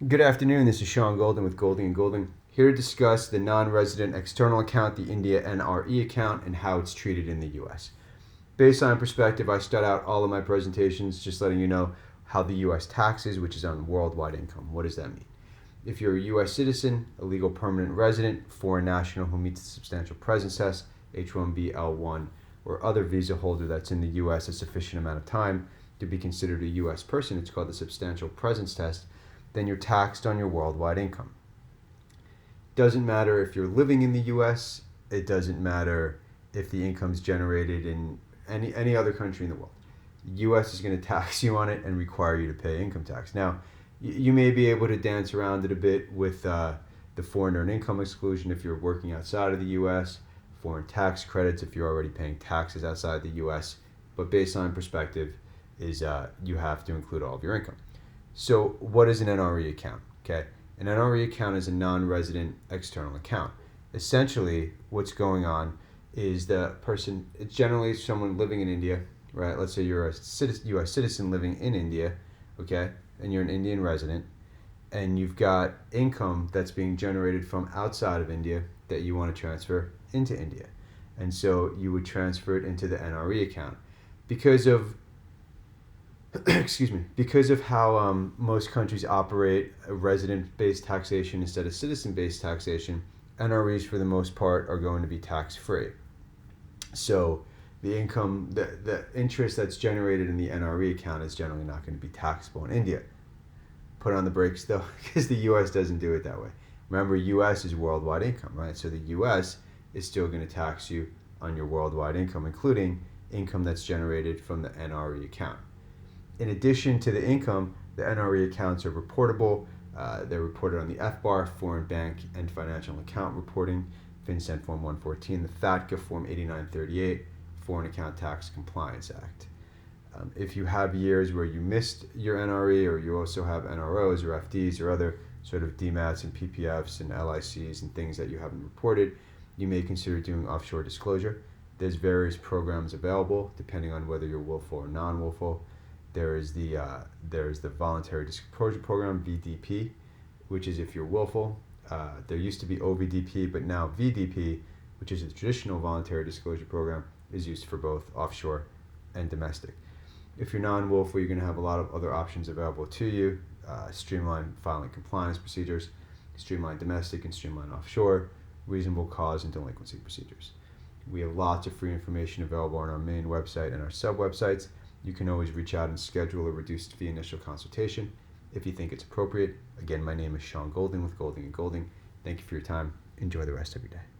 Good afternoon, this is Sean Golden with Golding & Golding, here to discuss the non-resident external account, the India NRE account, and how it's treated in the U.S. Baseline perspective, I start out all of my presentations just letting you know how the U.S. taxes, which is on worldwide income. What does that mean? If you're a U.S. citizen, a legal permanent resident, foreign national who meets the substantial presence test, H-1B, L-1, or other visa holder that's in the U.S. a sufficient amount of time to be considered a U.S. person, it's called the substantial presence test, then you're taxed on your worldwide income. Doesn't matter if you're living in the U.S., it doesn't matter if the income's generated in any other country in the world. The U.S. is going to tax you on it and require you to pay income tax. Now, you may be able to dance around it a bit with the foreign earned income exclusion if you're working outside of the U.S., foreign tax credits if you're already paying taxes outside the U.S., but baseline perspective is you have to include all of your income. So what is an NRE account? Okay, an NRE account is a non-resident external account. Essentially, what's going on is the person, it's generally someone living in India, right? Let's say you're a U.S. citizen living in India, okay, and you're an Indian resident, and you've got income that's being generated from outside of India that you want to transfer into India. And so you would transfer it into the NRE account. Because of because of how most countries operate a resident-based taxation instead of citizen-based taxation, NREs for the most part are going to be tax-free. So the income, the interest that's generated in the NRE account is generally not going to be taxable in India. Put on the brakes though, because the U.S. doesn't do it that way. Remember, U.S. is worldwide income, right? So the U.S. is still going to tax you on your worldwide income, including income that's generated from the NRE account. In addition to the income, the NRE accounts are reportable. They're reported on the FBAR, Foreign Bank and Financial Account Reporting, FinCEN Form 114, the FATCA Form 8938, Foreign Account Tax Compliance Act. If you have years where you missed your NRE, or you also have NROs or FDs or other sort of DMATs and PPFs and LICs and things that you haven't reported, you may consider doing offshore disclosure. There's various programs available depending on whether you're willful or non-willful. There is the Voluntary Disclosure Program, VDP, which is if you're willful. There used to be OVDP, but now VDP, which is a traditional Voluntary Disclosure Program, is used for both offshore and domestic. If you're non-willful, you're going to have a lot of other options available to you. Streamlined filing compliance procedures, streamlined domestic and streamlined offshore, reasonable cause and delinquency procedures. We have lots of free information available on our main website and our sub-websites. You can always reach out and schedule a reduced fee initial consultation if you think it's appropriate. Again, my name is Sean Golding with Golding & Golding. Thank you for your time. Enjoy the rest of your day.